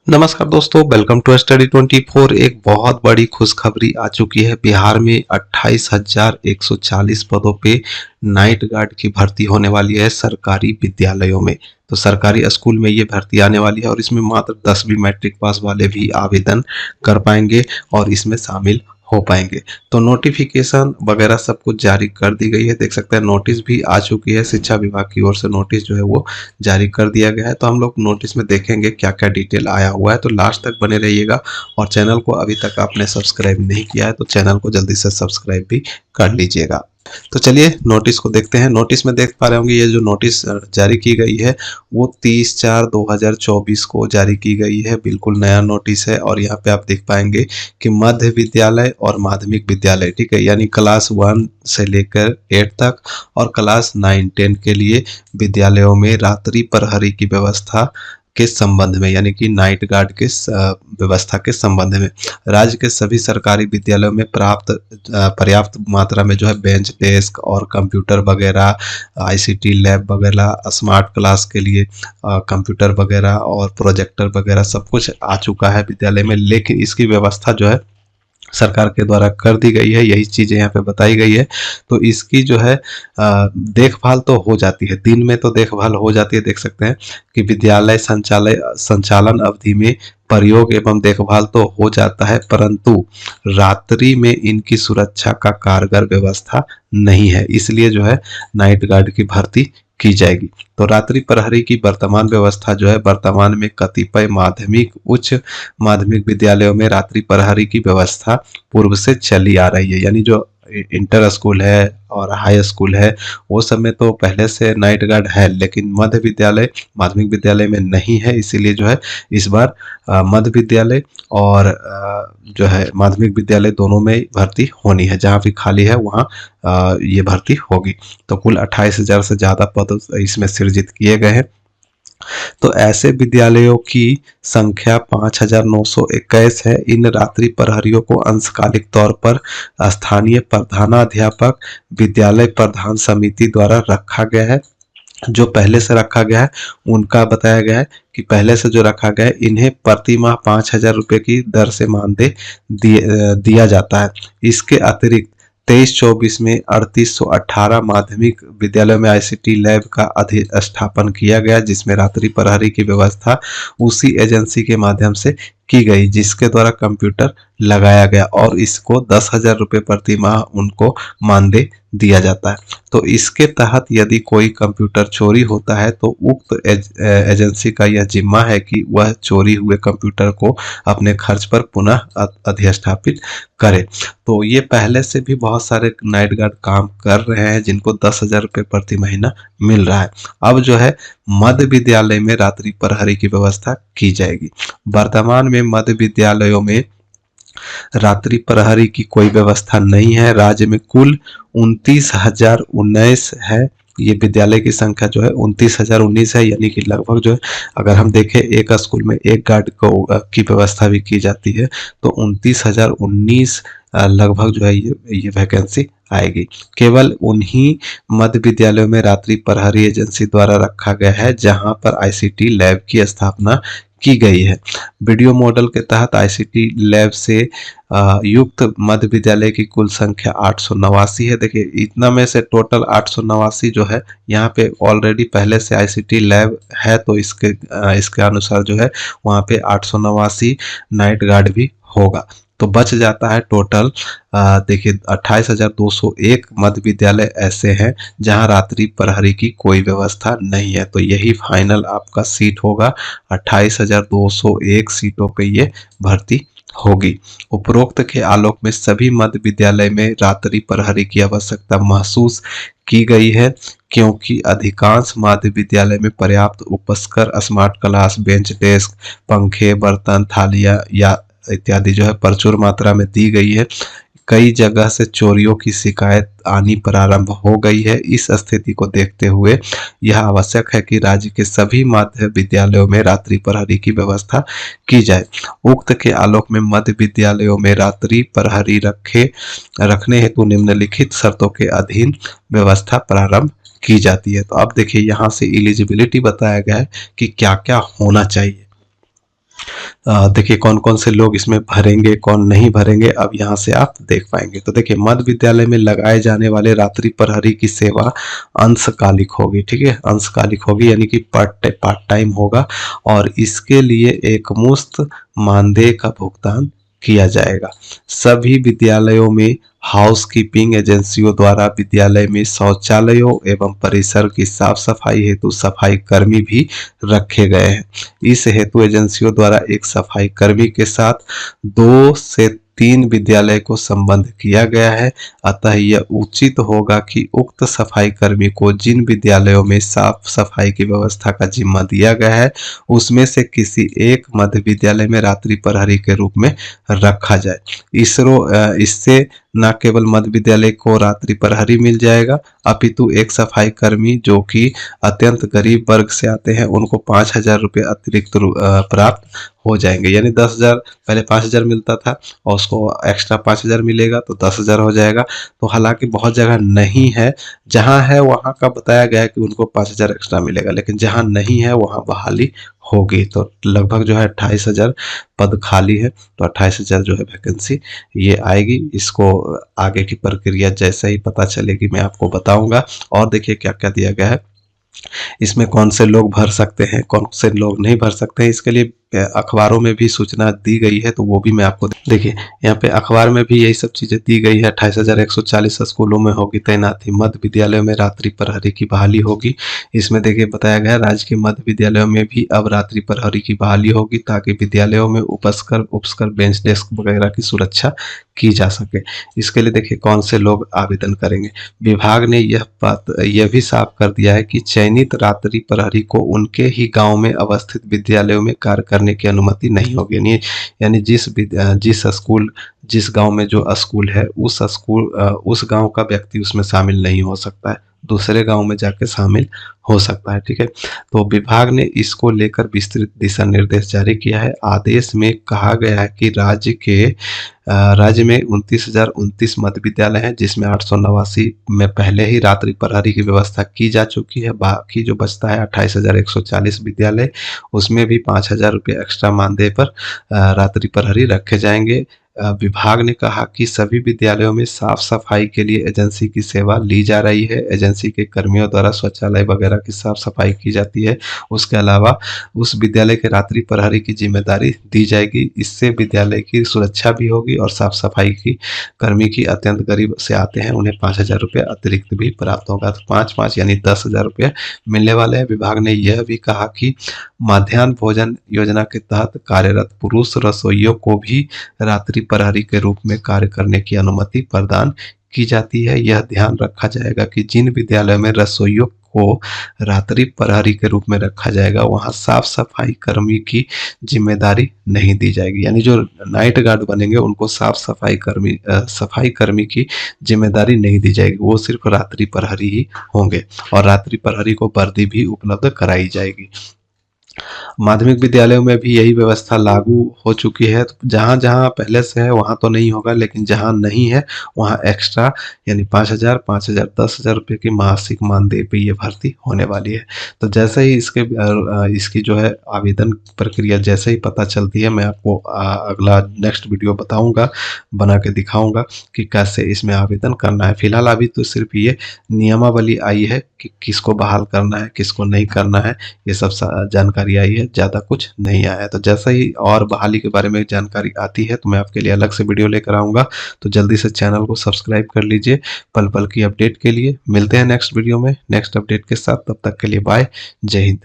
नमस्कार दोस्तों, welcome to study 24। एक बहुत बड़ी खुशखबरी आ चुकी है। बिहार में 28,140 पदों पे नाइट गार्ड की भर्ती होने वाली है सरकारी विद्यालयों में। तो सरकारी स्कूल में ये भर्ती आने वाली है और इसमें मात्र 10वीं मैट्रिक पास वाले भी आवेदन कर पाएंगे और इसमें शामिल हो पाएंगे। तो नोटिफिकेशन वगैरह सब कुछ जारी कर दी गई है। देख सकते हैं नोटिस भी आ चुकी है। शिक्षा विभाग की ओर से नोटिस जो है वो जारी कर दिया गया है। तो हम लोग नोटिस में देखेंगे क्या क्या डिटेल आया हुआ है। तो लास्ट तक बने रहिएगा और चैनल को अभी तक आपने सब्सक्राइब नहीं किया है तो चैनल को जल्दी से सब्सक्राइब भी कर लीजिएगा। तो चलिए नोटिस को देखते हैं। नोटिस में देख पा रहे होंगे ये जो नोटिस जारी की गई है वो 30/4/2024 को जारी की गई है। बिल्कुल नया नोटिस है और यहाँ पे आप देख पाएंगे कि मध्य विद्यालय और माध्यमिक विद्यालय, ठीक है, यानी क्लास 1 से लेकर 8 तक और क्लास 9-10 के लिए विद्यालयों में रात्रि प्रहरी की व्यवस्था के संबंध में, यानी कि नाइट गार्ड के व्यवस्था के संबंध में राज्य के सभी सरकारी विद्यालयों में पर्याप्त मात्रा में जो है बेंच डेस्क और कंप्यूटर वगैरह, आईसीटी लैब वगैरह, स्मार्ट क्लास के लिए कंप्यूटर वगैरह और प्रोजेक्टर वगैरह सब कुछ आ चुका है विद्यालय में। लेकिन इसकी व्यवस्था जो है सरकार के द्वारा कर दी गई है, यही चीजें यहाँ पे बताई गई है। तो इसकी जो है देखभाल तो हो जाती है, दिन में तो देखभाल हो जाती है। देख सकते हैं कि विद्यालय संचालन अवधि में प्रयोग एवं देखभाल तो हो जाता है, परंतु रात्रि में इनकी सुरक्षा का कारगर व्यवस्था नहीं है। इसलिए जो है नाइट गार्ड की भर्ती की जाएगी। तो रात्रि प्रहरी की वर्तमान व्यवस्था जो है, वर्तमान में कतिपय माध्यमिक उच्च माध्यमिक विद्यालयों में रात्रि प्रहरी की व्यवस्था पूर्व से चली आ रही है। यानी जो इंटर स्कूल है और हाई स्कूल है वो सब में तो पहले से नाइट गार्ड है, लेकिन मध्य विद्यालय माध्यमिक विद्यालय में नहीं है। इसीलिए जो है इस बार मध्य विद्यालय और जो है माध्यमिक विद्यालय दोनों में भर्ती होनी है। जहाँ भी खाली है वहाँ ये भर्ती होगी। तो कुल 28,000 से ज़्यादा पद इसमें सृजित किए गए हैं। तो ऐसे विद्यालयों की संख्या 5,921 है। इन रात्रि प्रहरियों को अंशकालिक तौर पर स्थानीय प्रधानाध्यापक विद्यालय प्रधान समिति द्वारा रखा गया है। जो पहले से रखा गया है उनका बताया गया है कि पहले से जो रखा गया है इन्हें प्रति माह 5,000 रुपये की दर से मानदेय दिया जाता है। इसके अतिरिक्त 23-24 में 3818 माध्यमिक विद्यालयों में आईसीटी लैब का अधिष्ठापन किया गया, जिसमें रात्रि प्रहरी की व्यवस्था उसी एजेंसी के माध्यम से की गई जिसके द्वारा कंप्यूटर लगाया गया और इसको 10,000 रुपये प्रति माह उनको मानदेय दिया जाता है। तो इसके तहत यदि कोई कंप्यूटर चोरी होता है तो उक्त एजेंसी का यह जिम्मा है कि वह चोरी हुए कंप्यूटर को अपने खर्च पर पुनः अधिष्ठापित करे। तो ये पहले से भी बहुत सारे नाइट गार्ड काम कर रहे हैं जिनको 10,000 रुपये प्रति महीना मिल रहा है। अब जो है मध्य विद्यालय में रात्रि प्रहरी की व्यवस्था की जाएगी। वर्तमान में मध्य विद्यालयों में रात्रि प्रहरी की कोई व्यवस्था नहीं है। राज्य में कुल 29,019 है। ये विद्यालय की संख्या जो है 29,019 है, यानी कि लगभग जो है अगर हम देखें एक स्कूल में एक गार्ड की व्यवस्था भी की जाती है तो 29,019 लगभग जो है ये वैकेंसी आएगी। केवल उन्हीं मध्य विद्यालयों में रात्रि प्रहरी एजेंसी द्वारा रखा गया है जहां पर आईसीटी लैब की स्थापना की गई है। वीडियो मॉडल के तहत आईसीटी लैब से युक्त मध्य विद्यालय की कुल संख्या 889 है। देखिए इतना में से टोटल 889 जो है यहाँ पे ऑलरेडी पहले से आईसीटी लैब है, तो इसके अनुसार जो है वहाँ पे 889 नाइट गार्ड भी होगा। तो बच जाता है टोटल देखिए 28,201 मध्य विद्यालय ऐसे हैं जहां रात्रि प्रहरी की कोई व्यवस्था नहीं है। तो यही फाइनल आपका सीट होगा। 28,201 सीटों पे ये भर्ती होगी। उपरोक्त के आलोक में सभी मध्य विद्यालय में रात्रि प्रहरी की आवश्यकता महसूस की गई है, क्योंकि अधिकांश मध्य विद्यालय में पर्याप्त उपस्कर, स्मार्ट क्लास, बेंच डेस्क, पंखे, बर्तन, थालियां या इत्यादि जो है प्रचुर मात्रा में दी गई है। कई जगह से चोरियों की शिकायत आनी प्रारंभ हो गई है। इस स्थिति को देखते हुए यह आवश्यक है कि राज्य के सभी मध्य विद्यालयों में रात्रि प्रहरी की व्यवस्था की जाए। उक्त के आलोक में मध्य विद्यालयों में रात्रि प्रहरी रखने हेतु निम्नलिखित शर्तों के अधीन व्यवस्था प्रारंभ की जाती है। तो अब देखिए यहाँ से एलिजिबिलिटी बताया गया है कि क्या क्या होना चाहिए। देखिए कौन-कौन से लोग इसमें भरेंगे, कौन नहीं भरेंगे, अब यहाँ से आप देख पाएँगे। तो देखिए मध्य विद्यालय में लगाए जाने वाले रात्रि प्रहरी की सेवा अंशकालिक होगी, ठीक है? अंशकालिक होगी यानी कि पार्ट टाइम होगा और इसके लिए एकमुश्त मानदेय का भुगतान किया जाएगा। सभी विद्यालयों में हाउसकीपिंग एजेंसियों द्वारा विद्यालय में शौचालयों एवं परिसर की साफ-सफाई हेतु सफाई कर्मी भी रखे गए हैं। इस हेतु एजेंसियों द्वारा एक सफाई कर्मी के साथ 2 से 3 विद्यालय को संबद्ध किया गया है। अतः यह उचित होगा कि उक्त सफाई कर्मी को जिन विद्यालयों में साफ सफाई की व्यवस्था का जिम्मा दिया गया है उसमें से किसी एक मध्य विद्यालय में रात्रि प्रहरी के रूप में रखा जाए। इससे न केवल मध्य विद्यालय को रात्रि प्रहरी मिल जाएगा अपितु एक सफाई कर्मी जो कि अत्यंत गरीब वर्ग से आते हैं उनको 5,000 रुपये अतिरिक्त प्राप्त हो जाएंगे। यानी 10,000 पहले 5,000 मिलता था और उसको एक्स्ट्रा 5,000 मिलेगा तो 10,000 हो जाएगा। तो हालांकि बहुत जगह नहीं है, जहां है वहां का बताया गया है कि उनको 5,000 एक्स्ट्रा मिलेगा, लेकिन जहां नहीं है वहां बहाली होगी। तो लगभग जो है 28,000 पद खाली है, तो 28,000 जो है वैकेंसी ये आएगी। इसको आगे की प्रक्रिया जैसे ही पता चलेगी मैं आपको बताऊंगा। और देखिए क्या क्या दिया गया है, इसमें कौन से लोग भर सकते हैं, कौन से लोग नहीं भर सकते हैं, इसके लिए अखबारों में भी सूचना दी गई है, तो वो भी मैं आपको देखिए यहाँ पे अखबार में भी यही सब चीजें दी गई है। 28,140 स्कूलों में होगी तैनाती, मध्य विद्यालयों में रात्रि प्रहरी की बहाली होगी। इसमें देखिए बताया गया राज्य के मध्य विद्यालयों में भी अब रात्रि प्रहरी की बहाली होगी ताकि विद्यालयों में उपस्कर बेंच डेस्क वगैरह की सुरक्षा की जा सके। इसके लिए देखिए कौन से लोग आवेदन करेंगे। विभाग ने यह भी साफ कर दिया है कि चयनित रात्रि प्रहरी को उनके ही गांव में अवस्थित विद्यालयों में कार्य करने की अनुमति नहीं होगी। यानी जिस गांव में जो स्कूल है उस गांव का व्यक्ति उसमें शामिल नहीं हो सकता है, दूसरे गांव में जाके शामिल हो सकता है, ठीक है। तो विभाग ने इसको लेकर विस्तृत दिशा निर्देश जारी किया है। आदेश में कहा गया है कि राज्य में 29,029 मध्य विद्यालय हैं जिसमें 889 में पहले ही रात्रि प्रहरी की व्यवस्था की जा चुकी है। बाकी जो बचता है 28,140 विद्यालय, उसमें भी 5,000 रुपये एक्स्ट्रा मानदेय पर रात्रि प्रहरी रखे जाएंगे। विभाग ने कहा कि सभी विद्यालयों में साफ सफाई के लिए एजेंसी की सेवा ली जा रही है। एजेंसी के कर्मियों द्वारा शौचालय वगैरह की साफ सफाई की जाती है। उसके अलावा उस विद्यालय के रात्रि प्रहरी की जिम्मेदारी दी जाएगी। इससे विद्यालय की सुरक्षा भी होगी और साफ सफाई की कर्मी की अत्यंत गरीब से आते हैं उन्हें 5,000 रुपये अतिरिक्त भी प्राप्त होगा। तो 5,5 यानी 10,000 रुपये मिलने वाले हैं। विभाग ने यह भी कहा कि मध्याह्न भोजन योजना के तहत कार्यरत पुरुष रसोइयों को भी रात्रि प्रहरी के रूप में कार्य करने की अनुमति प्रदान की जाती है। यह ध्यान रखा जाएगा कि जिन विद्यालयों में रसोइयों को रात्रि प्रहरी के रूप में रखा जाएगा वहां साफ सफाई कर्मी की जिम्मेदारी नहीं दी जाएगी। यानी जो नाइट गार्ड बनेंगे उनको सफाई कर्मी की जिम्मेदारी नहीं दी जाएगी, वो सिर्फ रात्रि प्रहरी ही होंगे और रात्रि प्रहरी को वर्दी भी उपलब्ध कराई जाएगी। माध्यमिक विद्यालयों में भी यही व्यवस्था लागू हो चुकी है। तो जहाँ जहाँ पहले से है वहाँ तो नहीं होगा, लेकिन जहाँ नहीं है वहाँ एक्स्ट्रा यानी 5,000 5,000 10,000 रुपये की मासिक मानदेय पे ये भर्ती होने वाली है। तो जैसे ही इसकी जो है आवेदन प्रक्रिया जैसे ही पता चलती है मैं आपको अगला नेक्स्ट वीडियो बताऊंगा, बना के दिखाऊंगा कि कैसे इसमें आवेदन करना है। फिलहाल अभी तो सिर्फ ये नियमावली आई है कि किसको बहाल करना है किसको नहीं करना है, ये सब जानकारी आई है, ज़्यादा कुछ नहीं आया है। तो जैसे ही और बहाली के बारे में जानकारी आती है तो मैं आपके लिए अलग से वीडियो लेकर आऊँगा। तो जल्दी से चैनल को सब्सक्राइब कर लीजिए पल पल की अपडेट के लिए। मिलते हैं नेक्स्ट वीडियो में नेक्स्ट अपडेट के साथ, तब तक के लिए बाय, जय हिंद।